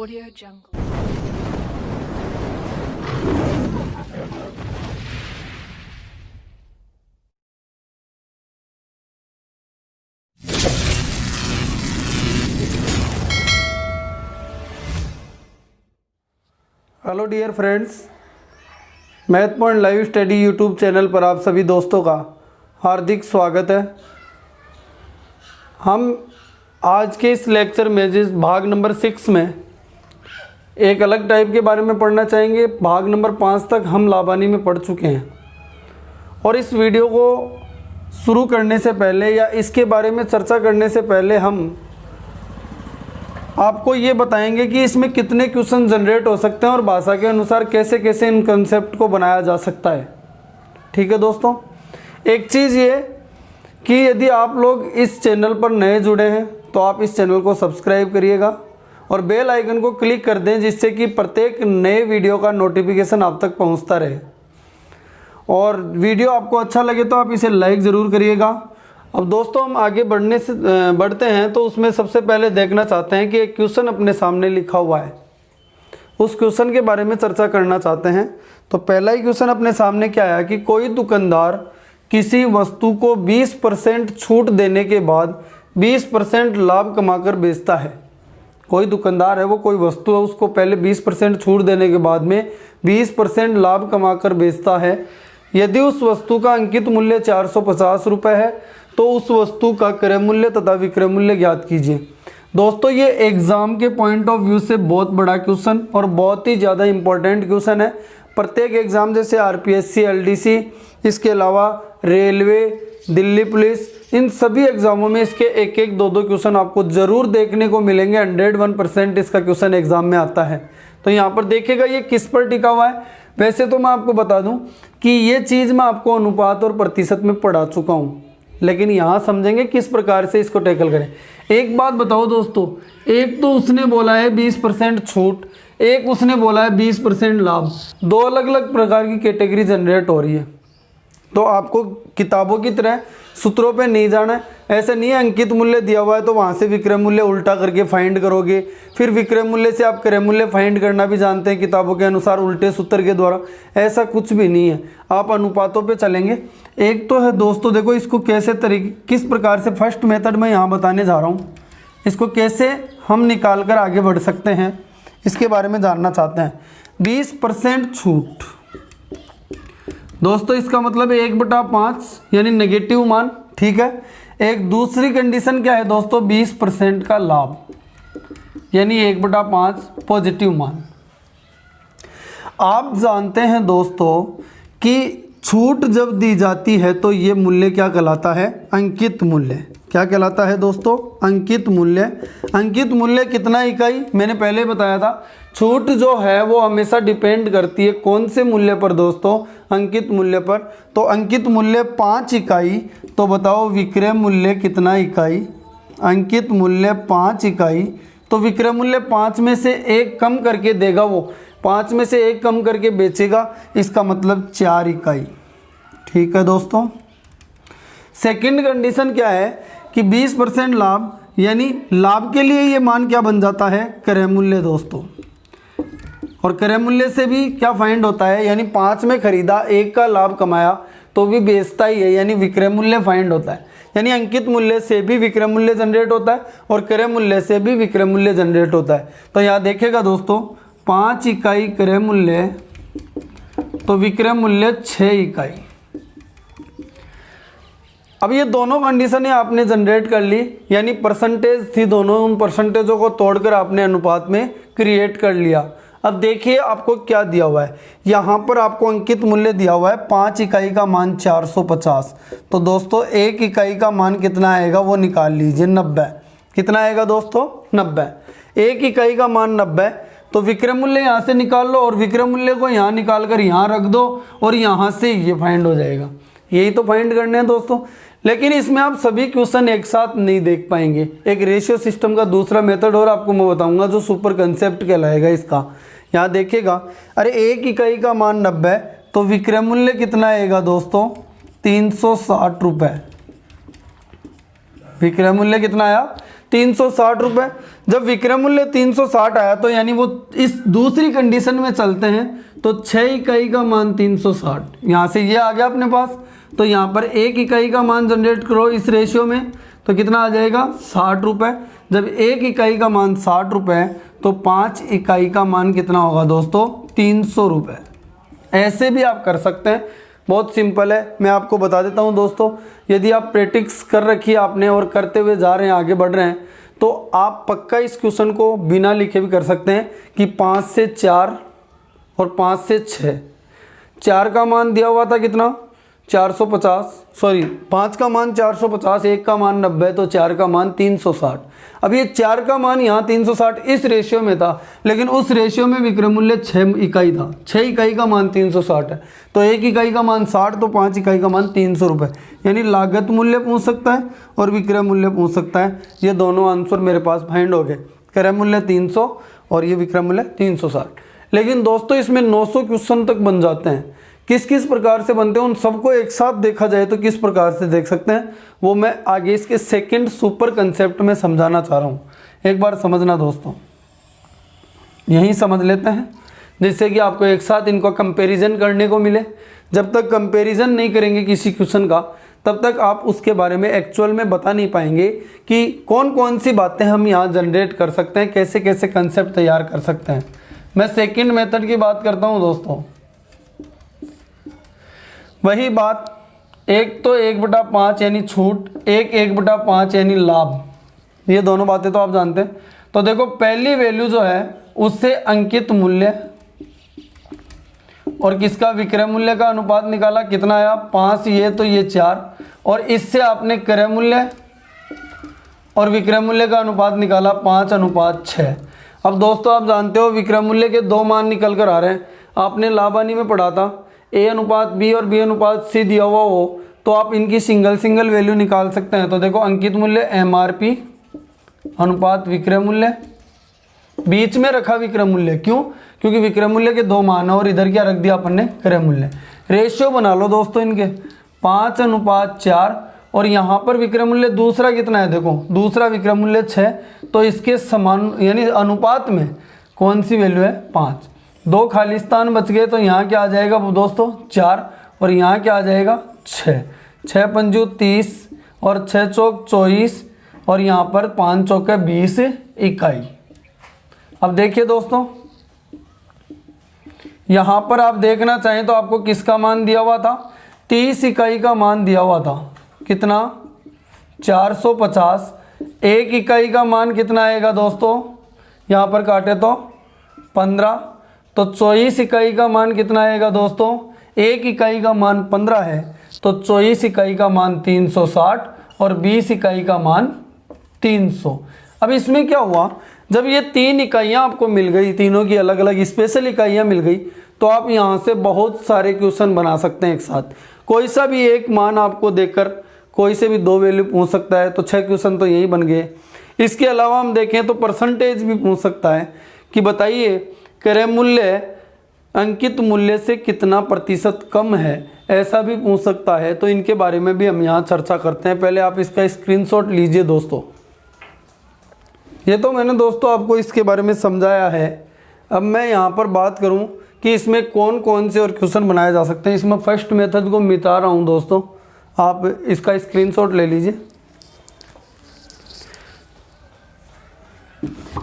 Audio Jungle. Hello dear friends, math point live study YouTube channel पर आप सभी दोस्तों का हार्दिक स्वागत है। हम आज के इस लेक्चर में जिस भाग नंबर 6 में एक अलग टाइप के बारे में पढ़ना चाहेंगे। भाग नंबर 5 तक हम लाबानी में पढ़ चुके हैं और इस वीडियो को शुरू करने से पहले या इसके बारे में चर्चा करने से पहले हम आपको ये बताएंगे कि इसमें कितने क्वेश्चन जनरेट हो सकते हैं और भाषा के अनुसार कैसे कैसे इन कंसेप्ट को बनाया जा सकता है। ठीक है दोस्तों, एक चीज़ ये कि यदि आप लोग इस चैनल पर नए जुड़े हैं तो आप इस चैनल को सब्सक्राइब करिएगा और बेल आइकन को क्लिक कर दें, जिससे कि प्रत्येक नए वीडियो का नोटिफिकेशन आप तक पहुंचता रहे। और वीडियो आपको अच्छा लगे तो आप इसे लाइक ज़रूर करिएगा। अब दोस्तों हम आगे बढ़ते हैं तो उसमें सबसे पहले देखना चाहते हैं कि एक क्वेश्चन अपने सामने लिखा हुआ है, उस क्वेश्चन के बारे में चर्चा करना चाहते हैं। तो पहला ही क्वेश्चन अपने सामने क्या आया कि कोई दुकानदार किसी वस्तु को 20% छूट देने के बाद 20% लाभ कमाकर बेचता है। कोई दुकानदार है, वो कोई वस्तु है, उसको पहले 20% छूट देने के बाद में 20% लाभ कमाकर बेचता है। यदि उस वस्तु का अंकित मूल्य 450 रुपये है तो उस वस्तु का क्रय मूल्य तथा विक्रय मूल्य ज्ञात कीजिए। दोस्तों ये एग्जाम के पॉइंट ऑफ व्यू से बहुत बड़ा क्वेश्चन और बहुत ही ज़्यादा इम्पोर्टेंट क्वेश्चन है। प्रत्येक एग्जाम जैसे आरपीएससी, एलडीसी, इसके अलावा रेलवे, दिल्ली पुलिस, इन सभी एग्जामों में इसके एक एक दो क्वेश्चन आपको ज़रूर देखने को मिलेंगे। 101% इसका क्वेश्चन एग्जाम में आता है। तो यहाँ पर देखिएगा ये किस पर टिका हुआ है। वैसे तो मैं आपको बता दूँ कि ये चीज़ मैं आपको अनुपात और प्रतिशत में पढ़ा चुका हूँ, लेकिन यहाँ समझेंगे किस प्रकार से इसको टैकल करें। एक बात बताओ दोस्तों, एक तो उसने बोला है 20% छूट, एक उसने बोला है 20% लाभ, दो अलग अलग प्रकार की कैटेगरी जनरेट हो रही है। तो आपको किताबों की तरह सूत्रों पे नहीं जाना है। ऐसा नहीं है अंकित मूल्य दिया हुआ है तो वहाँ से विक्रय मूल्य उल्टा करके फाइंड करोगे, फिर विक्रय मूल्य से आप क्रय मूल्य फाइंड करना भी जानते हैं किताबों के अनुसार उल्टे सूत्र के द्वारा। ऐसा कुछ भी नहीं है, आप अनुपातों पे चलेंगे। एक तो है दोस्तों, देखो इसको कैसे किस प्रकार से फर्स्ट मेथड में यहाँ बताने जा रहा हूँ, इसको कैसे हम निकाल कर आगे बढ़ सकते हैं इसके बारे में जानना चाहते हैं। 20% छूट दोस्तों, इसका मतलब 1/5 यानी नेगेटिव मान। ठीक है, एक दूसरी कंडीशन क्या है दोस्तों, 20% का लाभ यानी 1/5 पॉजिटिव मान। आप जानते हैं दोस्तों कि छूट जब दी जाती है तो ये मूल्य क्या कहलाता है, अंकित मूल्य। क्या कहलाता है दोस्तों, अंकित मूल्य। अंकित मूल्य कितना इकाई, मैंने पहले बताया था। छूट जो है वो हमेशा डिपेंड करती है कौन से मूल्य पर दोस्तों, अंकित मूल्य पर। तो अंकित मूल्य 5 इकाई, तो बताओ विक्रय मूल्य कितना इकाई, अंकित मूल्य 5 इकाई। तो विक्रय मूल्य 5 में से 1 कम करके देगा, वो 5 में से 1 कम करके बेचेगा, इसका मतलब 4 इकाई। ठीक है दोस्तों। सेकंड कंडीशन क्या है कि 20% लाभ, यानी लाभ के लिए ये मान क्या बन जाता है, क्रय मूल्य दोस्तों। और क्रय मूल्य से भी क्या फाइंड होता है, यानी 5 में खरीदा, 1 का लाभ कमाया तो भी बेचता ही है, यानी विक्रय मूल्य फाइंड होता है। यानी अंकित मूल्य से भी विक्रय मूल्य जनरेट होता है और क्रय मूल्य से भी विक्रय मूल्य जनरेट होता है। तो यहाँ देखिएगा दोस्तों, 5 इकाई क्रय मूल्य तो विक्रय मूल्य 6 इकाई। अब ये दोनों कंडीशन आपने जनरेट कर ली, यानी परसेंटेज थी दोनों, उन परसेंटेजों को तोड़कर आपने अनुपात में क्रिएट कर लिया। अब देखिए आपको क्या दिया हुआ है, यहाँ पर आपको अंकित मूल्य दिया हुआ है 5 इकाई का मान 450। तो दोस्तों 1 इकाई का मान कितना आएगा वो निकाल लीजिए, 90। कितना आएगा दोस्तों, 90। 1 इकाई का मान 90, तो विक्रय मूल्य यहाँ से निकाल लो और विक्रय मूल्य को यहाँ निकाल कर यहाँ रख दो और यहाँ से ये फाइंड हो जाएगा। यही तो फाइंड करने हैं दोस्तों। लेकिन इसमें आप सभी क्वेश्चन एक साथ नहीं देख पाएंगे। एक रेशियो सिस्टम का दूसरा मेथड और आपको मैं बताऊंगा जो सुपर कंसेप्ट कहलाएगा इसका। यहाँ देखिएगा, अरे 1 इकाई का मान 90, तो विक्रय मूल्य कितना आएगा दोस्तों, 360 रुपये। विक्रय मूल्य कितना आया, 360 रुपये। जब विक्रय मूल्य 360 आया तो यानी वो इस दूसरी कंडीशन में चलते हैं तो 6 इकाई का मान 360, यहाँ से ये आ गया अपने पास। तो यहाँ पर 1 इकाई का मान जनरेट करो इस रेशियो में तो कितना आ जाएगा 60 रुपये। जब 1 इकाई का मान 60 रुपये तो 5 इकाई का मान कितना होगा दोस्तों 300 रुपये। ऐसे भी आप कर सकते हैं, बहुत सिंपल है। मैं आपको बता देता हूँ दोस्तों, यदि आप प्रैक्टिस कर रखी है आपने और करते हुए जा रहे हैं, आगे बढ़ रहे हैं, तो आप पक्का इस क्वेश्चन को बिना लिखे भी कर सकते हैं कि 5 से 4 और 5 से 6। 4 का मान दिया हुआ था कितना 450, सॉरी 5 का मान 450, 1 का मान 90, तो 4 का मान 360। अब ये 4 का मान यहाँ 360 इस रेशियो में था, लेकिन उस रेशियो में विक्रय मूल्य 6 इकाई था। 6 इकाई का मान 360 है, तो 1 इकाई का मान 60, तो 5 इकाई का मान 300 रुपये। यानी लागत मूल्य पूछ सकता है और विक्रय मूल्य पूछ सकता है। ये दोनों आंसर मेरे पास फाइंड हो गए, क्रय मूल्य 300 और ये विक्रय मूल्य 360। लेकिन दोस्तों इसमें 900 क्वेश्चन तक बन जाते हैं। किस किस प्रकार से बनते हैं उन सबको एक साथ देखा जाए तो किस प्रकार से देख सकते हैं, वो मैं आगे इसके सेकंड सुपर कंसेप्ट में समझाना चाह रहा हूँ। एक बार समझना दोस्तों, यहीं समझ लेते हैं जिससे कि आपको एक साथ इनको कंपैरिजन करने को मिले। जब तक कंपैरिजन नहीं करेंगे किसी क्वेश्चन का तब तक आप उसके बारे में एक्चुअल में बता नहीं पाएंगे कि कौन कौन सी बातें हम यहाँ जनरेट कर सकते हैं, कैसे कैसे कंसेप्ट तैयार कर सकते हैं। मैं सेकेंड मेथड की बात करता हूँ दोस्तों। वही बात, एक तो 1/5 यानी छूट, 1/5 यानी लाभ। ये दोनों बातें तो आप जानते हैं। तो देखो पहली वैल्यू जो है उससे अंकित मूल्य और किसका विक्रय मूल्य का अनुपात निकाला, कितना आया 5, ये तो ये 4, और इससे आपने क्रय मूल्य और विक्रय मूल्य का अनुपात निकाला 5:6। अब दोस्तों आप जानते हो विक्रय मूल्य के 2 मान निकल कर आ रहे हैं। आपने लाभानी में पढ़ा था A/B और B/C दिया हुआ हो तो आप इनकी सिंगल वैल्यू निकाल सकते हैं। तो देखो अंकित मूल्य MRP अनुपात विक्रय मूल्य, बीच में रखा विक्रय मूल्य, क्यों, क्योंकि विक्रय मूल्य के 2 मान है और इधर क्या रख दिया अपन ने क्रय मूल्य। रेशियो बना लो दोस्तों इनके 5:4 और यहाँ पर विक्रय मूल्य दूसरा कितना है, देखो दूसरा विक्रय मूल्य 6, तो इसके समान यानी अनुपात में कौन सी वैल्यू है 5। 2 खाली स्थान बच गए तो यहाँ क्या आ जाएगा दोस्तों 4 और यहाँ क्या आ जाएगा 6। 6 पंजू 30 और 6 चौक 24 और यहाँ पर 5 चौके 20 इकाई। अब देखिए दोस्तों यहाँ पर आप देखना चाहें तो आपको किसका मान दिया हुआ था, 30 इकाई का मान दिया हुआ था, कितना 450। 1 इकाई का मान कितना आएगा दोस्तों, यहाँ पर काटे तो 15, तो 24 इकाई का मान कितना आएगा दोस्तों, 1 इकाई का मान 15 है तो 24 इकाई का मान 360 और 20 इकाई का मान 300। अब इसमें क्या हुआ, जब ये 3 इकाइयाँ आपको मिल गई, तीनों की अलग अलग स्पेशल इकाइयाँ मिल गई, तो आप यहाँ से बहुत सारे क्वेश्चन बना सकते हैं एक साथ। कोई सा भी एक मान आपको देकर कोई से भी 2 वैल्यू पूछ सकता है, तो 6 क्वेश्चन तो यही बन गए। इसके अलावा हम देखें तो परसेंटेज भी पूछ सकता है कि बताइए क्रय मूल्य अंकित मूल्य से कितना प्रतिशत कम है, ऐसा भी पूछ सकता है। तो इनके बारे में भी हम यहाँ चर्चा करते हैं। पहले आप इसका स्क्रीनशॉट लीजिए दोस्तों। ये तो मैंने दोस्तों आपको इसके बारे में समझाया है। अब मैं यहाँ पर बात करूँ कि इसमें कौन कौन से और क्वेश्चन बनाए जा सकते हैं। इसमें फर्स्ट मेथड को मिटा रहा हूँ दोस्तों, आप इसका स्क्रीनशॉट ले लीजिए।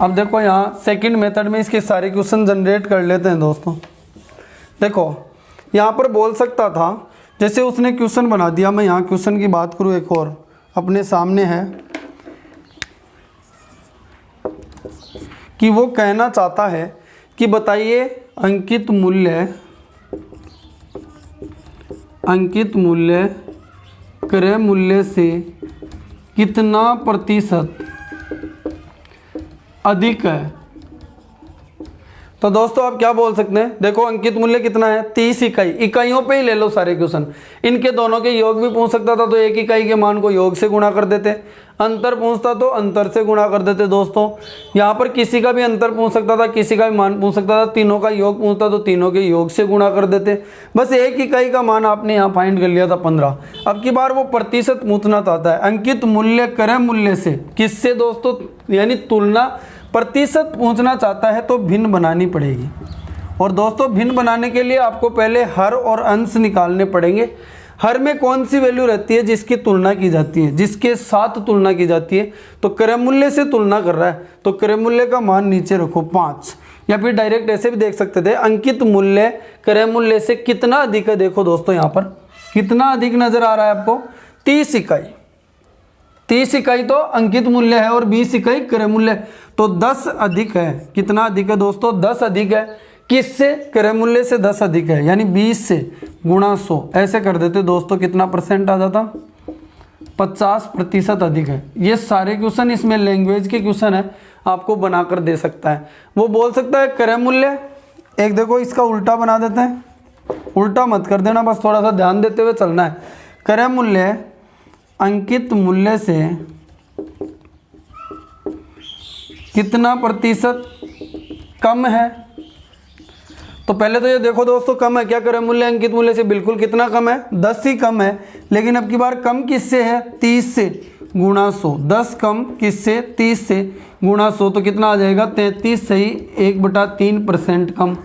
अब देखो यहाँ सेकंड मेथड में इसके सारे क्वेश्चन जनरेट कर लेते हैं दोस्तों। देखो यहाँ पर बोल सकता था, जैसे उसने क्वेश्चन बना दिया, मैं यहाँ क्वेश्चन की बात करूँ एक और अपने सामने है कि वो कहना चाहता है कि बताइए अंकित मूल्य क्रय मूल्य से कितना प्रतिशत अधिक है। तो दोस्तों आप क्या बोल सकते हैं, देखो अंकित मूल्य कितना है 30 इकाई, इकाइयों पे ही ले लो सारे क्वेश्चन। इनके दोनों के योग भी पूछ सकता था तो एक इकाई के मान को योग से गुणा कर देते, अंतर पूछता तो अंतर से गुणा कर देते। दोस्तों यहाँ पर किसी का भी अंतर पूछ सकता था, किसी का भी मान पूछ सकता था, तीनों का योग पूछता तो तीनों के योग से गुणा कर देते। बस एक इकाई का मान आपने यहाँ फाइंड कर लिया था 15। अब की बार वो प्रतिशत पूछना चाहता है, अंकित मूल्य क्रय मूल्य से किससे दोस्तों, यानी तुलना प्रतिशत पूछना चाहता है तो भिन्न बनानी पड़ेगी। और दोस्तों भिन्न बनाने के लिए आपको पहले हर और अंश निकालने पड़ेंगे। हर में कौन सी वैल्यू रहती है जिसकी तुलना की जाती है, जिसके साथ तुलना की जाती है, तो क्रय मूल्य से तुलना कर रहा है तो क्रय मूल्य का मान नीचे रखो 5, या फिर डायरेक्ट ऐसे भी देख सकते थे, अंकित मूल्य क्रय मूल्य से कितना अधिक है। देखो दोस्तों यहाँ पर कितना अधिक नजर आ रहा है आपको, 30 इकाई। 30 इकाई तो अंकित मूल्य है और 20 इकाई क्रय मूल्य, तो 10 अधिक है। कितना अधिक है दोस्तों, 10 अधिक है। किससे, क्रय मूल्य से 10 अधिक है, यानी 20 से गुणा 100 ऐसे कर देते दोस्तों, कितना परसेंट आ जाता, 50% अधिक है। ये सारे क्वेश्चन इसमें लैंग्वेज के क्वेश्चन है, आपको बनाकर दे सकता है। वो बोल सकता है क्रय मूल्य, एक देखो इसका उल्टा बना देते हैं, उल्टा मत कर देना, बस थोड़ा सा ध्यान देते हुए चलना है। क्रय मूल्य अंकित मूल्य से कितना प्रतिशत कम है, तो पहले तो ये देखो दोस्तों कम है क्या, क्रय मूल्य अंकित मूल्य से बिल्कुल कितना कम है, 10 ही कम है। लेकिन अब की बार कम किससे है, 30 से गुणा 100, 10 कम किससे, 30 से गुणा 100, तो कितना आ जाएगा 33 सही 1/3% कम।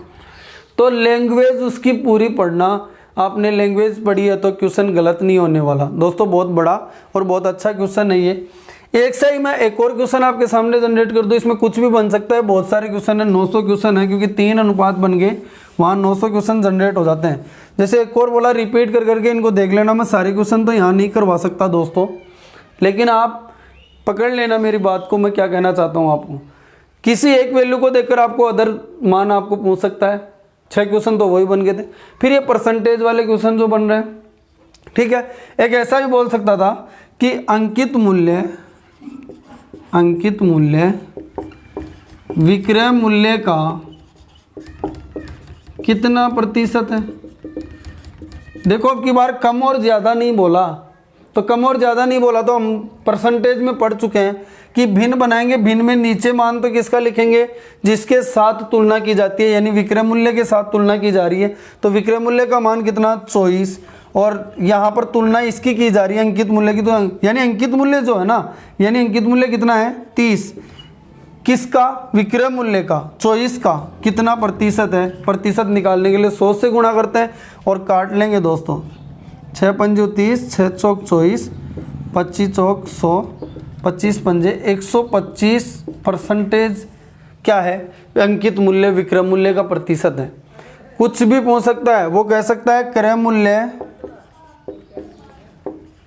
तो लैंग्वेज उसकी पूरी पढ़ना, आपने लैंग्वेज पढ़ी है तो क्वेश्चन गलत नहीं होने वाला दोस्तों। बहुत बड़ा और बहुत अच्छा क्वेश्चन है ये। एक से ही मैं एक और क्वेश्चन आपके सामने जनरेट कर दूँ, इसमें कुछ भी बन सकता है, बहुत सारे क्वेश्चन है, 900 क्वेश्चन है, क्योंकि 3 अनुपात बन गए वहाँ 900 क्वेश्चन जनरेट हो जाते हैं। जैसे एक और बोला रिपीट कर करके इनको देख लेना, मैं सारे क्वेश्चन तो यहाँ नहीं करवा सकता दोस्तों, लेकिन आप पकड़ लेना मेरी बात को, मैं क्या कहना चाहता हूँ आपको। किसी एक वैल्यू को देखकर आपको अदर मान आपको पूछ सकता है, 6 क्वेश्चन तो वही बन गए थे। फिर ये परसेंटेज वाले क्वेश्चन जो बन रहे हैं, ठीक है। एक ऐसा भी बोल सकता था कि अंकित मूल्य विक्रय मूल्य का कितना प्रतिशत है। देखो अब की बार कम और ज़्यादा नहीं बोला, तो कम और ज़्यादा नहीं बोला तो हम परसेंटेज में पढ़ चुके हैं कि भिन्न बनाएंगे, भिन्न में नीचे मान तो किसका लिखेंगे, जिसके साथ तुलना की जाती है, यानी विक्रय मूल्य के साथ तुलना की जा रही है। तो विक्रय मूल्य का मान कितना 24, और यहाँ पर तुलना इसकी की जा रही है अंकित मूल्य की, तो यानी अंकित मूल्य जो है ना, यानी अंकित मूल्य कितना है 30, किसका, विक्रय मूल्य का, 24 का कितना प्रतिशत है। प्रतिशत निकालने के लिए 100 से गुणा करते हैं और काट लेंगे दोस्तों, 6 पंजे 30, 6 चौक 24, 25 चौक 100, 25 पंजे 125% क्या है, अंकित मूल्य विक्रय मूल्य का प्रतिशत है। कुछ भी पूछ सकता है, वो कह सकता है क्रय मूल्य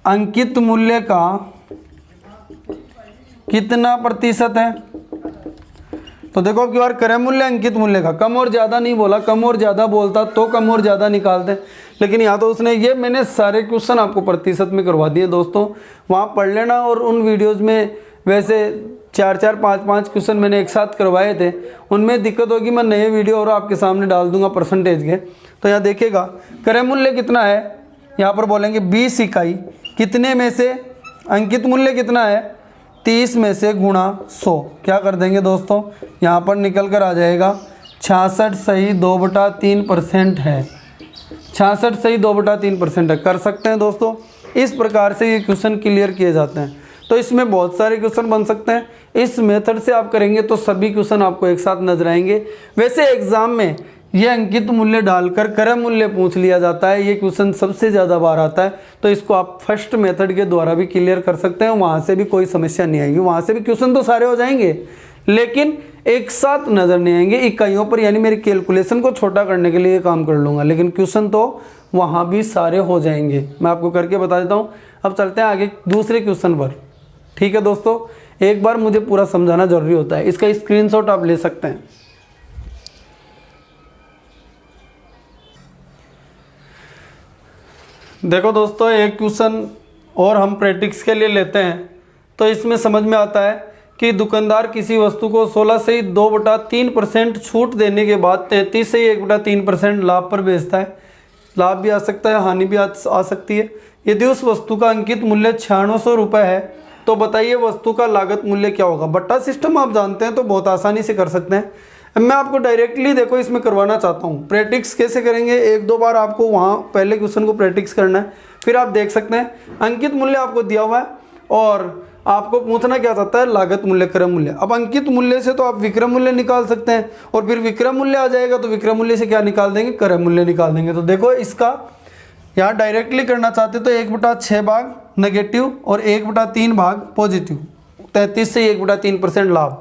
अंकित मूल्य का कितना प्रतिशत है। तो देखो अब की बार क्रय मूल्य अंकित मूल्य का, कम और ज़्यादा नहीं बोला, कम और ज़्यादा बोलता तो कम और ज़्यादा निकालते, लेकिन यहाँ तो उसने ये, मैंने सारे क्वेश्चन आपको प्रतिशत में करवा दिए दोस्तों, वहाँ पढ़ लेना। और उन वीडियोज़ में वैसे 4-4, 5-5 क्वेश्चन मैंने एक साथ करवाए थे, उनमें दिक्कत होगी, मैं नए वीडियो और आपके सामने डाल दूंगा परसेंटेज के। तो यहाँ देखिएगा क्रय मूल्य कितना है, यहाँ पर बोलेंगे 20 इकाई, कितने में से, अंकित मूल्य कितना है 30 में से गुणा 100, क्या कर देंगे दोस्तों, यहाँ पर निकल कर आ जाएगा 66 सही 2/3% है। 66 सही 2/3% है। कर सकते हैं दोस्तों, इस प्रकार से ये क्वेश्चन क्लियर किए जाते हैं। तो इसमें बहुत सारे क्वेश्चन बन सकते हैं, इस मेथड से आप करेंगे तो सभी क्वेश्चन आपको एक साथ नजर आएंगे। वैसे एग्जाम में ये अंकित मूल्य डालकर क्रय मूल्य पूछ लिया जाता है, ये क्वेश्चन सबसे ज़्यादा बार आता है, तो इसको आप फर्स्ट मेथड के द्वारा भी क्लियर कर सकते हैं, वहाँ से भी कोई समस्या नहीं आएगी, वहाँ से भी क्वेश्चन तो सारे हो जाएंगे, लेकिन एक साथ नज़र नहीं आएंगे इकाइयों पर, यानी मेरी कैलकुलेशन को छोटा करने के लिए काम कर लूँगा, लेकिन क्वेश्चन तो वहाँ भी सारे हो जाएंगे। मैं आपको करके बता देता हूँ। अब चलते हैं आगे दूसरे क्वेश्चन पर, ठीक है दोस्तों। एक बार मुझे पूरा समझाना जरूरी होता है, इसका स्क्रीनशॉट आप ले सकते हैं। देखो दोस्तों, एक क्वेश्चन और हम प्रैक्टिस के लिए लेते हैं, तो इसमें समझ में आता है कि दुकानदार किसी वस्तु को 16 से 2/3% छूट देने के बाद 33 से 1/3% लाभ पर बेचता है। लाभ भी आ सकता है, हानि भी आ सकती है। यदि उस वस्तु का अंकित मूल्य 9600 रुपये है तो बताइए वस्तु का लागत मूल्य क्या होगा। बट्टा सिस्टम आप जानते हैं तो बहुत आसानी से कर सकते हैं। अब मैं आपको डायरेक्टली देखो इसमें करवाना चाहता हूँ। प्रैक्टिस कैसे करेंगे, 1-2 बार आपको वहाँ पहले क्वेश्चन को प्रैक्टिस करना है, फिर आप देख सकते हैं अंकित मूल्य आपको दिया हुआ है और आपको पूछना क्या चाहता है, लागत मूल्य, क्रय मूल्य। अब अंकित मूल्य से तो आप विक्रय मूल्य निकाल सकते हैं और फिर विक्रय मूल्य आ जाएगा तो विक्रय मूल्य से क्या निकाल देंगे, क्रय मूल्य निकाल देंगे। तो देखो इसका यहाँ डायरेक्टली करना चाहते तो 1/6 भाग नेगेटिव और 1/3 भाग पॉजिटिव। 33 से 1/3% लाभ,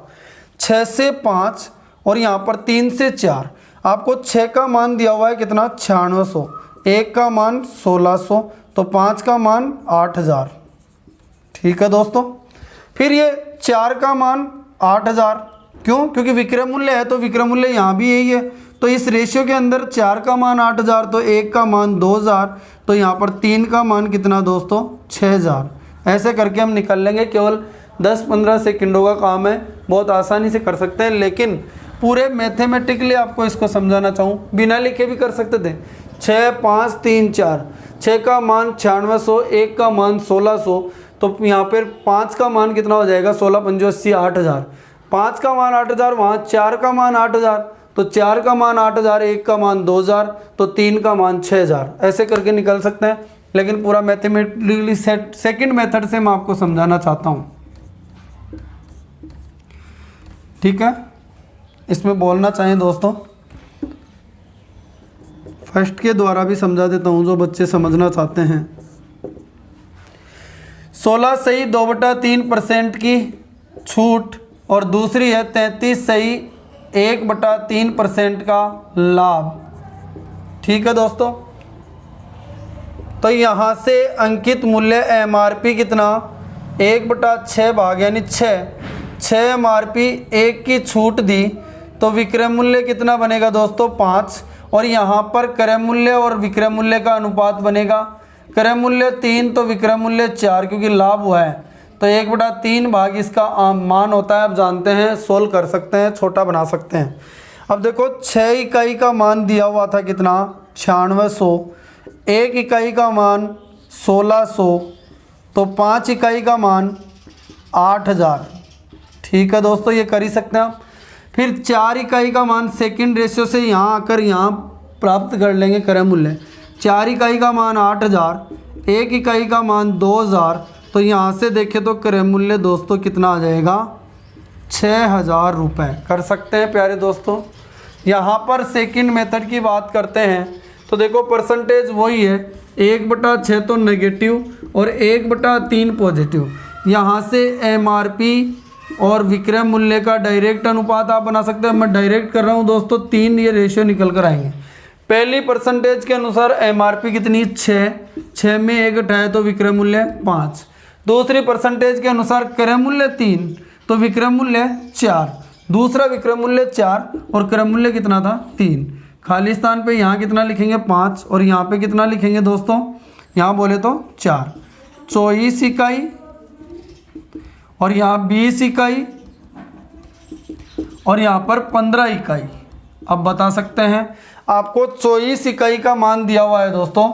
6 से 5 और यहाँ पर 3 से 4। आपको 6 का मान दिया हुआ है कितना, 9600, 1 का मान 1600, तो 5 का मान 8000। ठीक है दोस्तों। फिर ये 4 का मान 8000, क्यों, क्योंकि विक्रय मूल्य है तो विक्रय मूल्य यहाँ भी यही है। तो इस रेशियो के अंदर 4 का मान 8000 तो 1 का मान 2000, तो यहाँ पर 3 का मान कितना दोस्तों, 6000। ऐसे करके हम निकाल लेंगे। केवल 10-15 सेकंडों का काम है, बहुत आसानी से कर सकते हैं। लेकिन पूरे मैथमेटिकली आपको इसको समझाना चाहूँ, बिना लिखे भी कर सकते थे। 6, 5, 3, 4, 6 का मान 9600, 1 का मान 1600, तो यहाँ पर 5 का मान कितना हो जाएगा, 16 5 80, 8000। 5 का मान 8000, वहाँ 4 का मान 8000, तो 4 का मान 8000, 1 का मान 2000, तो 3 का मान 6000। ऐसे करके निकल सकते हैं। लेकिन पूरा मैथमेटिकली सेकंड मेथड से मैं आपको समझाना चाहता हूँ। ठीक है, इसमें बोलना चाहें दोस्तों, फर्स्ट के द्वारा भी समझा देता हूँ जो बच्चे समझना चाहते हैं। 16 सही 2/3% की छूट और दूसरी है 33 सही 1/3% का लाभ। ठीक है दोस्तों। तो यहाँ से अंकित मूल्य MRP कितना, 1/6 भाग यानी 6 MRP 1 की छूट दी तो विक्रय मूल्य कितना बनेगा दोस्तों, 5। और यहाँ पर क्रय मूल्य और विक्रय मूल्य का अनुपात बनेगा, क्रय मूल्य 3 तो विक्रय मूल्य 4, क्योंकि लाभ हुआ है तो 1/3 भाग इसका मान होता है। आप जानते हैं, सोल्व कर सकते हैं, छोटा बना सकते हैं। अब देखो 6 इकाई का मान दिया हुआ था कितना, 9600, 1 इकाई का मान 1600, तो 5 इकाई का मान 8000। ठीक है दोस्तों, ये कर ही सकते हैं आप। फिर 4 इकाई का मान सेकंड रेशियो से यहाँ आकर यहाँ प्राप्त कर लेंगे क्रय मूल्य। 4 इकाई का मान 8000, 1 इकाई का मान 2000, तो यहाँ से देखें तो क्रय मूल्य दोस्तों कितना आ जाएगा, 6000 रुपये। कर सकते हैं प्यारे दोस्तों। यहाँ पर सेकंड मेथड की बात करते हैं तो देखो परसेंटेज वही है, 1/6 तो नेगेटिव और 1/3 पॉजिटिव। यहाँ से MRP और विक्रय मूल्य का डायरेक्ट अनुपात आप बना सकते हैं। मैं डायरेक्ट कर रहा हूँ दोस्तों, 3 ये रेशियो निकल कर आएंगे। पहली परसेंटेज के अनुसार MRP कितनी, 6 में 1 घटाए तो विक्रय मूल्य 5। दूसरी परसेंटेज के अनुसार क्रय मूल्य 3 तो विक्रय मूल्य 4। दूसरा विक्रय मूल्य 4 और क्रय मूल्य कितना था, 3। खाली स्थान पे यहाँ कितना लिखेंगे, 5, और यहाँ पे कितना लिखेंगे दोस्तों, यहाँ बोले तो 4। 24 इकाई और यहाँ 20 इकाई और यहाँ पर 15 इकाई। अब बता सकते हैं, आपको 24 इकाई का मान दिया हुआ है दोस्तों,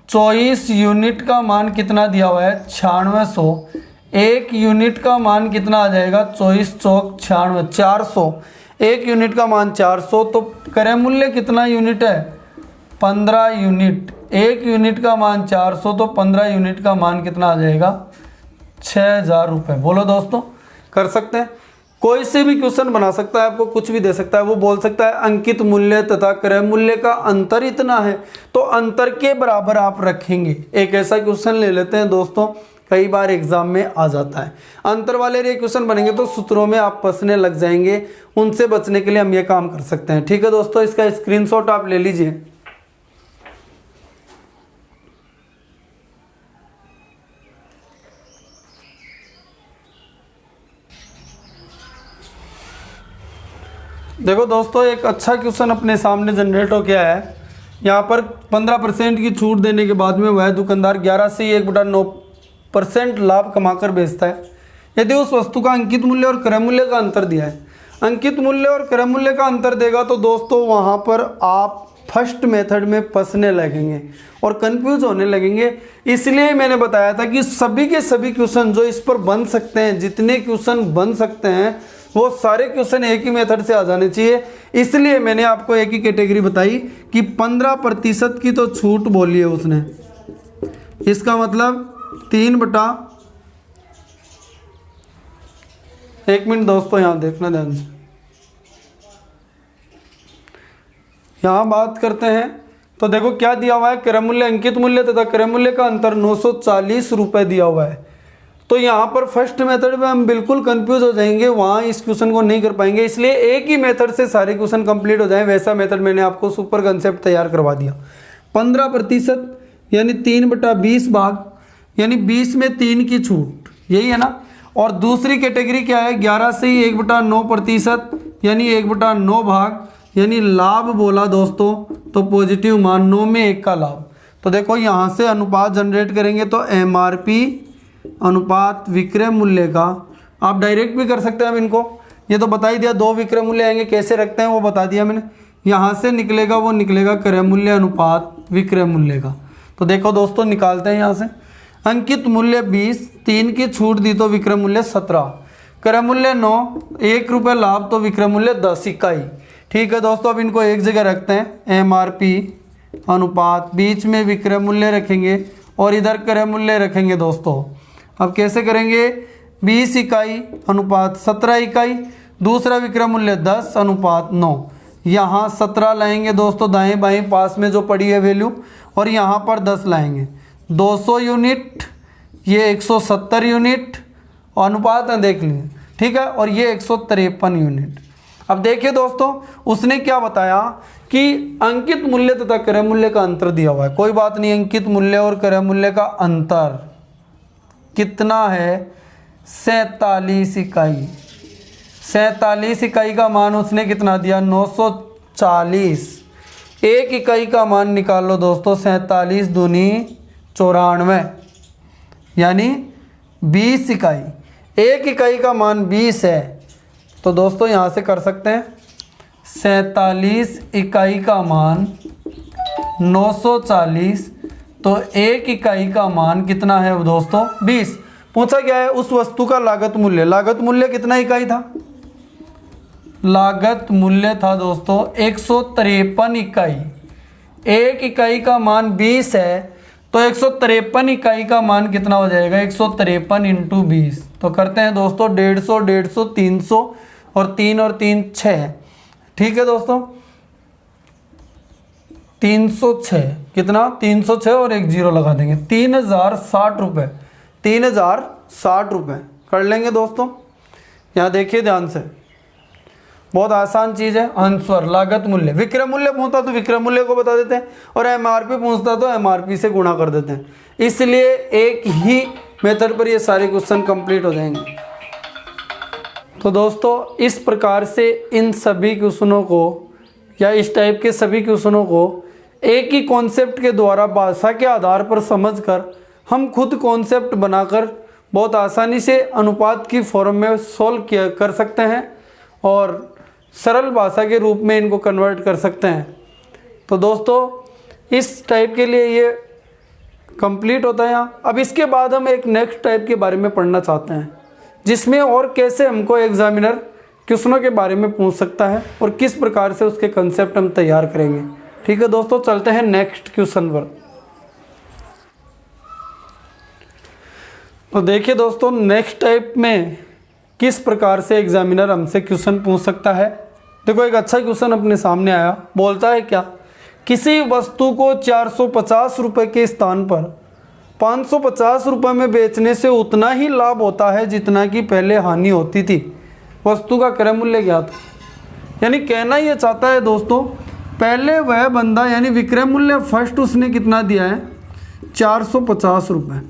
24 यूनिट का मान कितना दिया हुआ है, 9600। 1 यूनिट का मान कितना आ जाएगा, 24 चौक 96, 400। 1 यूनिट का मान 400, तो क्रय मूल्य कितना यूनिट है, 15 यूनिट। 1 यूनिट का मान 400 तो 15 यूनिट का मान कितना आ जाएगा, 6000 रुपये। बोलो दोस्तों, कर सकते हैं। कोई से भी क्वेश्चन बना सकता है, आपको कुछ भी दे सकता है। वो बोल सकता है अंकित मूल्य तथा क्रय मूल्य का अंतर इतना है, तो अंतर के बराबर आप रखेंगे। एक ऐसा क्वेश्चन ले लेते हैं दोस्तों, कई बार एग्जाम में आ जाता है। अंतर वाले ये क्वेश्चन बनेंगे तो सूत्रों में आप फंसने लग जाएंगे, उनसे बचने के लिए हम ये काम कर सकते हैं। ठीक है दोस्तों, इसका स्क्रीनशॉट आप ले लीजिए। देखो दोस्तों, एक अच्छा क्वेश्चन अपने सामने जनरेट हो गया है। यहाँ पर 15% की छूट देने के बाद में वह दुकानदार 11 से 1/9% लाभ कमाकर बेचता है। यदि उस वस्तु का अंकित मूल्य और क्रय मूल्य का अंतर दिया है, अंकित मूल्य और क्रय मूल्य का अंतर देगा तो दोस्तों वहाँ पर आप फर्स्ट मेथड में फंसने लगेंगे और कंफ्यूज होने लगेंगे। इसलिए मैंने बताया था कि सभी के सभी क्वेश्चन जो इस पर बन सकते हैं, जितने क्वेश्चन बन सकते हैं वो सारे क्वेश्चन एक ही मेथड से आ जाने चाहिए। इसलिए मैंने आपको एक ही कैटेगरी बताई कि 15% की तो छूट बोली है उसने, इसका मतलब 3/, एक मिनट दोस्तों यहाँ देखना ध्यान से, यहाँ बात करते हैं तो देखो क्या दिया हुआ है, क्रय मूल्य, अंकित मूल्य तथा क्रय मूल्य का अंतर 940 रुपये दिया हुआ है। तो यहाँ पर फर्स्ट मेथड में हम बिल्कुल कंफ्यूज हो जाएंगे, वहाँ इस क्वेश्चन को नहीं कर पाएंगे। इसलिए एक ही मेथड से सारे क्वेश्चन कंप्लीट हो जाए वैसा मेथड मैंने आपको सुपर कंसेप्ट तैयार करवा दिया। 15% यानी 3/20 भाग, यानी 20 में 3 की छूट, यही है ना। और दूसरी कैटेगरी क्या है, 11 से ही 1/9% यानी 1/9 भाग, यानी लाभ बोला दोस्तों तो पॉजिटिव मान 9 में 1 का लाभ। तो देखो यहाँ से अनुपात जनरेट करेंगे तो MRP अनुपात विक्रय मूल्य का, आप डायरेक्ट भी कर सकते हैं। अब इनको ये तो बता ही दिया, 2 विक्रय मूल्य आएंगे, कैसे रखते हैं वो बता दिया मैंने। यहाँ से निकलेगा वो निकलेगा क्रय मूल्य अनुपात विक्रय मूल्य का। तो देखो दोस्तों निकालते हैं यहाँ से, अंकित मूल्य 20, 3 की छूट दी तो विक्रय मूल्य 17, क्रय मूल्य 9, 1 रुपये लाभ तो विक्रय मूल्य 10 इकाई। ठीक है दोस्तों, अब इनको एक जगह रखते हैं, MRP अनुपात, बीच में विक्रय मूल्य रखेंगे और इधर क्रय मूल्य रखेंगे दोस्तों। अब कैसे करेंगे, 20 इकाई अनुपात 17 इकाई, दूसरा विक्रय मूल्य 10 अनुपात 9, यहाँ 17 लाएंगे दोस्तों दाएं बाएं पास में जो पड़ी है वैल्यू, और यहाँ पर 10 लाएंगे, 200 यूनिट, ये 170 यूनिट अनुपात है देख लीजिए, ठीक है, और ये 153 यूनिट। अब देखिए दोस्तों उसने क्या बताया कि अंकित मूल्य तथा क्रय मूल्य का अंतर दिया हुआ है। कोई बात नहीं, अंकित मूल्य और क्रय मूल्य का अंतर कितना है, 47 इकाई। 47 इकाई का मान उसने कितना दिया, 940। 1 इकाई का मान निकाल लो दोस्तों, 47 दूनी 94, यानी 20 इकाई। 1 इकाई का मान 20 है, तो दोस्तों यहाँ से कर सकते हैं 47 इकाई का मान 940, तो 1 इकाई का मान कितना है दोस्तों, 20। पूछा क्या है, उस वस्तु का लागत मूल्य, लागत मूल्य कितना इकाई था, लागत मूल्य था दोस्तों 153 इकाई। 1 इकाई का मान 20 है, तो 153 इकाई का मान कितना हो जाएगा, 153 × 20। तो करते हैं दोस्तों 150, 150, 300 और 3 और 3 6। ठीक है दोस्तों, 306, कितना, 306 और 1 0 लगा देंगे, 3060 रुपये, 3060 रुपये कर लेंगे दोस्तों। यहाँ देखिए ध्यान से, बहुत आसान चीज़ है। आंसर लागत मूल्य, विक्रय मूल्य पूछता तो विक्रय मूल्य को बता देते हैं, और MRP पूछता तो MRP से गुणा कर देते हैं। इसलिए एक ही मेथड पर ये सारे क्वेश्चन कंप्लीट हो जाएंगे। तो दोस्तों इस प्रकार से इन सभी क्वेश्चनों को, या इस टाइप के सभी क्वेश्चनों को एक ही कॉन्सेप्ट के द्वारा भाषा के आधार पर समझकर हम खुद कॉन्सेप्ट बनाकर बहुत आसानी से अनुपात की फॉर्म में सॉल्व कर सकते हैं और सरल भाषा के रूप में इनको कन्वर्ट कर सकते हैं। तो दोस्तों इस टाइप के लिए ये कंप्लीट होता है यहाँ। अब इसके बाद हम एक नेक्स्ट टाइप के बारे में पढ़ना चाहते हैं, जिसमें और कैसे हमको एग्जामिनर क्वेश्चनों के बारे में पूछ सकता है और किस प्रकार से उसके कंसेप्ट हम तैयार करेंगे। ठीक है दोस्तों, चलते हैं नेक्स्ट क्वेश्चन पर। तो देखिए दोस्तों नेक्स्ट टाइप में किस प्रकार से एग्जामिनर हमसे क्वेश्चन पूछ सकता है। देखो एक अच्छा क्वेश्चन अपने सामने आया, बोलता है क्या, किसी वस्तु को 450 रुपये के स्थान पर 550 रुपये में बेचने से उतना ही लाभ होता है जितना कि पहले हानि होती थी। वस्तु का क्रय मूल्य क्या था, यानी कहना ये चाहता है दोस्तों, पहले वह बंदा यानी विक्रय मूल्य फर्स्ट उसने कितना दिया है 450 रुपये,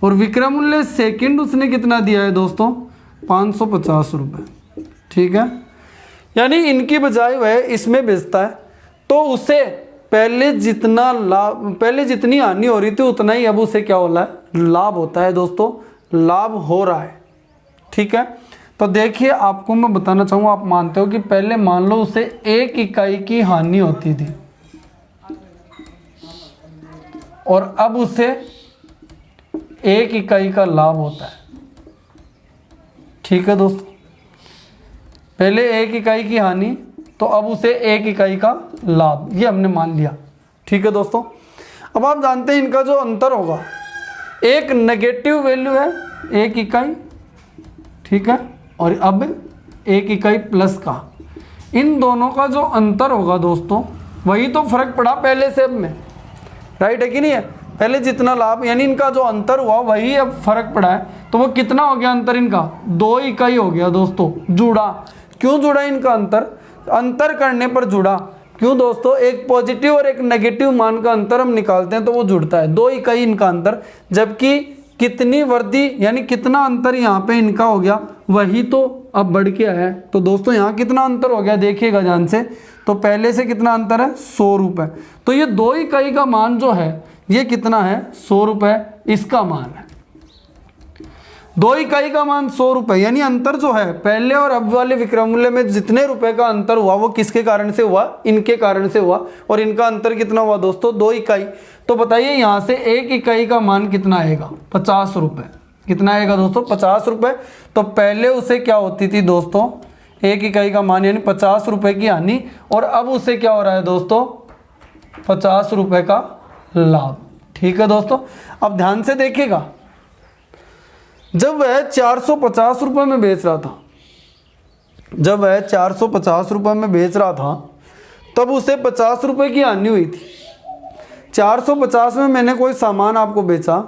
और विक्रय मूल्य सेकंड उसने कितना दिया है दोस्तों 550 रुपये। ठीक है, यानी इनकी बजाय वह इसमें बेचता है तो उसे पहले जितनी हानि हो रही थी उतना ही अब उसे क्या हो रहा है, लाभ होता है दोस्तों, लाभ हो रहा है। ठीक है। तो देखिए आपको मैं बताना चाहूँगा, आप मानते हो कि पहले मान लो उसे 1 इकाई की हानि होती थी और अब उसे 1 इकाई का लाभ होता है। ठीक है दोस्तों, पहले 1 इकाई की हानि तो अब उसे 1 इकाई का लाभ, ये हमने मान लिया। ठीक है दोस्तों, अब आप जानते हैं इनका जो अंतर होगा, एक नेगेटिव वैल्यू है 1 इकाई, ठीक है, और अब 1 इकाई प्लस का, इन दोनों का जो अंतर होगा दोस्तों वही तो फर्क पड़ा पहले से अब में, राइट है कि नहीं है। पहले जितना लाभ यानी इनका जो अंतर हुआ वही अब फर्क पड़ा है, तो वो कितना हो गया अंतर इनका, 2 इकाई हो गया दोस्तों। जुड़ा, क्यों जुड़ा इनका अंतर, अंतर करने पर जुड़ा, क्यों दोस्तों, एक पॉजिटिव और एक नेगेटिव मान का अंतर हम निकालते हैं तो वो जुड़ता है, 2 इकाई इनका अंतर, जबकि कितनी वृद्धि यानी कितना अंतर यहाँ पे इनका हो गया वही तो अब बढ़ के आया है। तो दोस्तों यहाँ कितना अंतर हो गया देखिएगा ध्यान से, तो पहले से कितना अंतर है, 100 रुपये। तो ये 2 इकाई का मान जो है ये कितना है, 100 रुपये इसका मान है। 2 इकाई का मान 100 रुपये, यानी अंतर जो है पहले और अब वाले विक्रय मूल्य में जितने रुपए का अंतर हुआ वो किसके कारण से हुआ, इनके कारण से हुआ, और इनका अंतर कितना हुआ दोस्तों, 2 इकाई। तो बताइए यहाँ से 1 इकाई का मान कितना आएगा, 50 रुपये। कितना आएगा दोस्तों, 50 रुपये। तो पहले उसे क्या होती थी दोस्तों, 1 इकाई का मान यानी 50 रुपये की हानि, और अब उसे क्या हो रहा है दोस्तों, 50 रुपये का लाभ। ठीक है दोस्तों, अब ध्यान से देखिएगा, जब वह 450 रुपये में बेच रहा था, जब वह 450 रुपये में बेच रहा था तब उसे 50 रुपये की हानि हुई थी। 450 में मैंने कोई सामान आपको बेचा,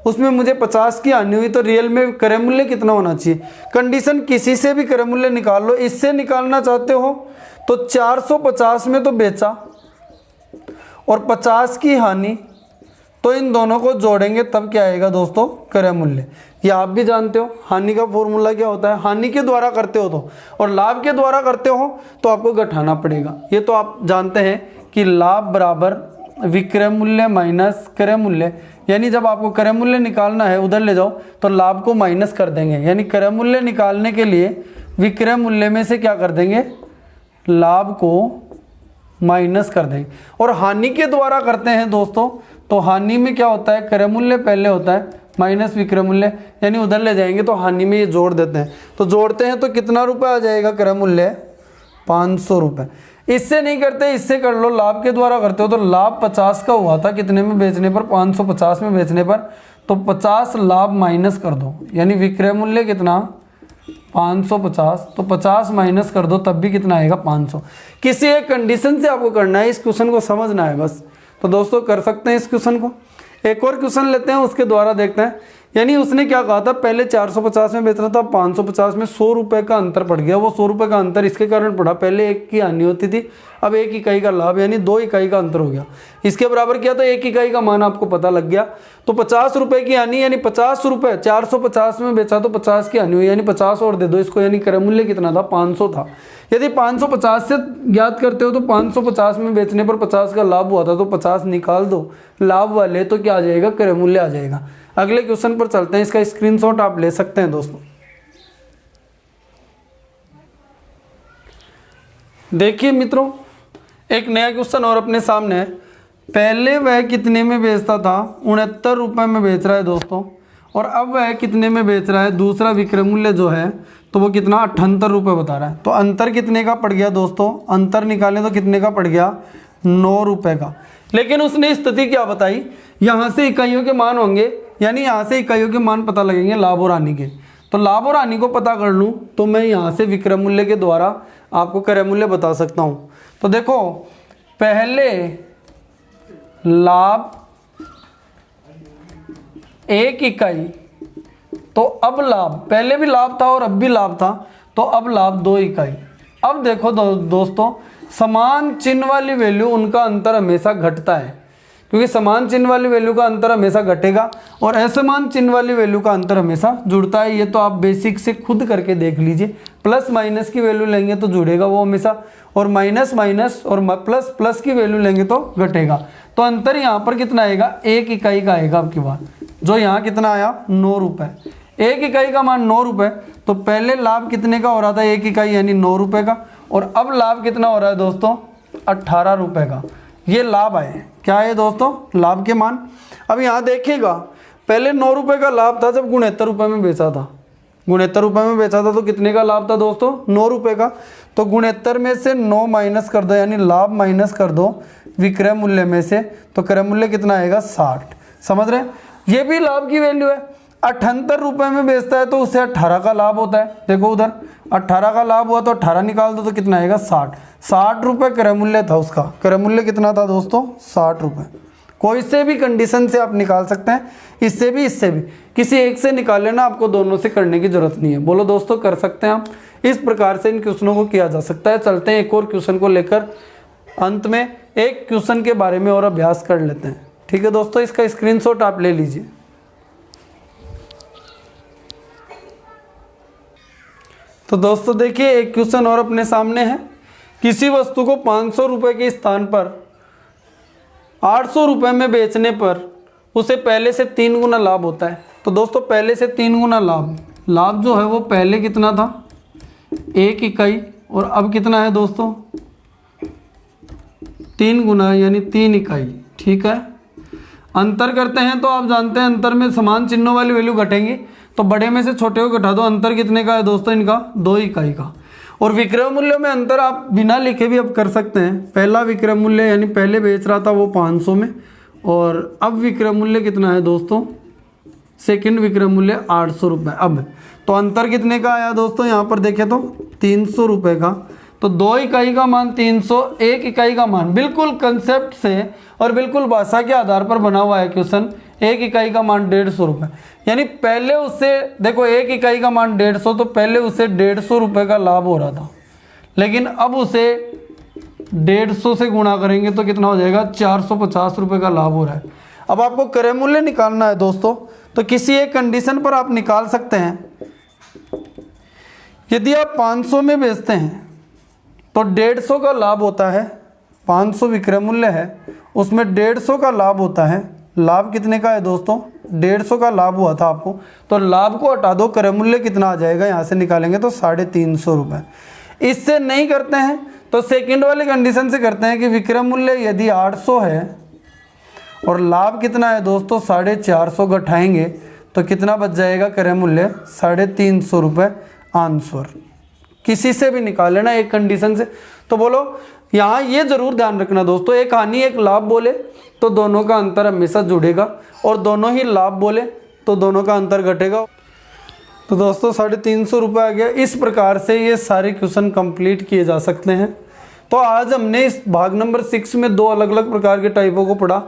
उसमें मुझे 50 की हानि हुई, तो रियल में क्रय मूल्य कितना होना चाहिए। कंडीशन किसी से भी क्रय मूल्य निकाल लो, इससे निकालना चाहते हो तो 450 में तो बेचा और 50 की हानि, तो इन दोनों को जोड़ेंगे तब क्या आएगा दोस्तों, क्रय मूल्य। ये आप भी जानते हो हानि का फॉर्मूला क्या होता है, हानि के द्वारा करते हो तो, और लाभ के द्वारा करते हो तो आपको घटाना पड़ेगा। ये तो आप जानते हैं कि लाभ बराबर विक्रय मूल्य माइनस क्रय मूल्य, यानी जब आपको क्रय मूल्य निकालना है उधर ले जाओ तो लाभ को माइनस कर देंगे, यानी क्रय मूल्य निकालने के लिए विक्रय मूल्य में से क्या कर देंगे, लाभ को माइनस कर देंगे। और हानि के द्वारा करते हैं दोस्तों, तो हानि में क्या होता है, क्रय मूल्य पहले होता है माइनस विक्रय मूल्य, यानी उधर ले जाएंगे तो हानि में ये जोड़ देते हैं, तो जोड़ते हैं तो कितना रुपए आ जाएगा क्रय मूल्य, 500 रुपये। इससे नहीं करते, इससे कर लो, लाभ के द्वारा करते हो तो लाभ 50 का हुआ था, कितने में बेचने पर, 550 में बेचने पर, तो 50 लाभ माइनस कर दो, यानी विक्रय मूल्य कितना 550, तो 50 माइनस कर दो तब भी कितना आएगा 500। किसी एक कंडीशन से आपको करना है, इस क्वेश्चन को समझना है बस। तो दोस्तों कर सकते हैं इस क्वेश्चन को। एक और क्वेश्चन लेते हैं, उसके द्वारा देखते हैं। यानी उसने क्या कहा था, पहले 450 में बेच रहा था, 550 में 100 रुपये का अंतर पड़ गया। वो 100 रुपये का अंतर इसके कारण पड़ा, पहले 1 की हानि होती थी, अब 1 इकाई का लाभ, यानी 2 इकाई का अंतर हो गया। इसके बराबर किया तो 1 इकाई का मान आपको पता लग गया। तो 50 रुपये की हानि, यानी 50 रुपये, 450 में बेचा तो 50 की हानि हुई, यानी 50 और दे दो इसको, यानी क्रय मूल्य कितना था, 500 था। यदि 550 से ज्ञात करते हो तो 550 में बेचने पर 50 का लाभ हुआ था, तो 50 निकाल दो लाभ वाले, तो क्या आ जाएगा, क्रय मूल्य आ जाएगा। अगले क्वेश्चन पर चलते हैं, इसका स्क्रीनशॉट आप ले सकते हैं दोस्तों। देखिए मित्रों, एक नया क्वेश्चन और अपने सामने है। पहले वह कितने में बेचता था, 69 रुपये में बेच रहा है दोस्तों, और अब वह कितने में बेच रहा है, दूसरा विक्रय मूल्य जो है तो वो कितना 78 रुपये बता रहा है। तो अंतर कितने का पड़ गया दोस्तों, अंतर निकालें तो कितने का पड़ गया, 9 रुपये का। लेकिन उसने स्थिति क्या बताई, यहाँ से इकाइयों के मान होंगे, यानी यहाँ से इकाइयों के मान पता लगेंगे लाभ और हानि के। तो लाभ और हानि को पता कर लूँ तो मैं यहाँ से विक्रय मूल्य के द्वारा आपको क्रय मूल्य बता सकता हूँ। तो देखो, पहले लाभ 1 इकाई, तो अब लाभ, पहले भी लाभ था और अब भी लाभ था, तो अब लाभ 2 इकाई। अब देखो दोस्तों, समान चिन्ह वाली वैल्यू उनका अंतर हमेशा घटता है, क्योंकि समान चिन्ह वाली वैल्यू का अंतर हमेशा घटेगा और असमान चिन्ह वाली वैल्यू का अंतर हमेशा जुड़ता है। ये तो आप बेसिक से खुद करके देख लीजिए। प्लस माइनस की वैल्यू लेंगे तो जुड़ेगा वो हमेशा, और माइनस माइनस और प्लस प्लस की वैल्यू लेंगे तो घटेगा। तो अंतर यहाँ पर कितना आएगा, 1 इकाई का आएगा आपकी बात, जो यहाँ कितना आया 9 रुपये। एक इकाई का मान 9 रुपये, तो पहले लाभ कितने का हो रहा था, एक इकाई यानी 9 रुपये का, और अब लाभ कितना हो रहा है दोस्तों, 18 रुपये का। ये लाभ आए, क्या है दोस्तों, लाभ के मान। अब यहाँ देखिएगा, पहले 9 रुपये का लाभ था जब 69 रुपये में बेचा था, 69 रुपये में बेचा था, तो कितने का लाभ था दोस्तों, 9 रुपये का। तो 69 में से 9 माइनस कर दो, यानी लाभ माइनस कर दो विक्रय मूल्य में से, तो क्रय मूल्य कितना आएगा, 60। समझ रहे हैं, ये भी लाभ की वैल्यू है। 78 रुपये में बेचता है तो उससे 18 का लाभ होता है। देखो उधर 18 का लाभ हुआ तो 18 निकाल दो तो कितना आएगा, 60। 60 रुपये क्रय मूल्य था उसका। क्रय मूल्य कितना था दोस्तों, 60 रुपये। कोई से भी कंडीशन से आप निकाल सकते हैं, इससे भी इससे भी, किसी एक से निकाल लेना, आपको दोनों से करने की जरूरत नहीं है। बोलो दोस्तों, कर सकते हैं आप। इस प्रकार से इन क्वेश्चनों को किया जा सकता है। चलते हैं एक और क्वेश्चन को लेकर, अंत में एक क्वेश्चन के बारे में और अभ्यास कर लेते हैं। ठीक है दोस्तों, इसका स्क्रीनशॉट आप ले लीजिए। तो दोस्तों देखिए, एक क्वेश्चन और अपने सामने है। किसी वस्तु को 500 रुपये के स्थान पर 800 रुपये में बेचने पर उसे पहले से 3 गुना लाभ होता है। तो दोस्तों पहले से 3 गुना लाभ जो है वो पहले कितना था, 1 इकाई, और अब कितना है दोस्तों, 3 गुना यानी 3 इकाई। ठीक है, अंतर करते हैं तो आप जानते हैं अंतर में समान चिन्हों वाली वैल्यू घटेंगी, तो बड़े में से छोटे को घटा दो। अंतर कितने का है दोस्तों, इनका 2 इकाई का। और विक्रय मूल्य में अंतर आप बिना लिखे भी अब कर सकते हैं। पहला विक्रय मूल्य यानी पहले बेच रहा था वो 500 में, और अब विक्रय मूल्य कितना है दोस्तों, सेकंड विक्रय मूल्य 800 रुपये। अब तो अंतर कितने का आया दोस्तों, यहाँ पर देखें तो 300 रुपये का। तो 2 इकाई का मान 300, 1 इकाई का मान, बिल्कुल कंसेप्ट से और बिल्कुल भाषा के आधार पर बना हुआ है क्वेश्चन। 1 इकाई का मान 150 रुपये, यानी पहले उससे देखो 1 इकाई का मान 150, तो पहले उसे 150 रुपये का लाभ हो रहा था, लेकिन अब उसे 150 से गुणा करेंगे तो कितना हो जाएगा, 450 रुपये का लाभ हो रहा है। अब आपको क्रय मूल्य निकालना है दोस्तों, तो किसी एक कंडीशन पर आप निकाल सकते हैं। यदि आप 500 में बेचते हैं तो 150 का लाभ होता है, 500 विक्रय मूल्य है, उसमें 150 का लाभ होता है। लाभ कितने का है दोस्तों, 150 का लाभ हुआ था आपको, तो लाभ को हटा दो, क्रय मूल्य कितना आ जाएगा, यहाँ से निकालेंगे तो 350 रुपये। इससे नहीं करते हैं तो सेकंड वाली कंडीशन से करते हैं कि विक्रय मूल्य यदि 800 है और लाभ कितना है दोस्तों, 450 घटाएंगे तो कितना बच जाएगा, क्रय मूल्य 350 रुपये आंसर। किसी से भी निकाल लेना एक कंडीशन से। तो बोलो यहाँ ये जरूर ध्यान रखना दोस्तों, एक हानि एक लाभ बोले तो दोनों का अंतर हमेशा जुड़ेगा, और दोनों ही लाभ बोले तो दोनों का अंतर घटेगा। तो दोस्तों 350 रुपये आ गया। इस प्रकार से ये सारे क्वेश्चन कंप्लीट किए जा सकते हैं। तो आज हमने इस भाग नंबर 6 में 2 अलग अलग प्रकार के टाइपों को पढ़ा।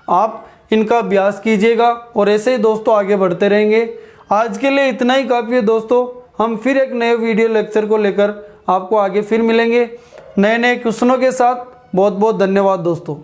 आप इनका अभ्यास कीजिएगा और ऐसे ही दोस्तों आगे बढ़ते रहेंगे। आज के लिए इतना ही काफ़ी है दोस्तों। हम फिर एक नए वीडियो लेक्चर को लेकर आपको आगे फिर मिलेंगे नए नए क्वेश्चनों के साथ। बहुत बहुत धन्यवाद दोस्तों।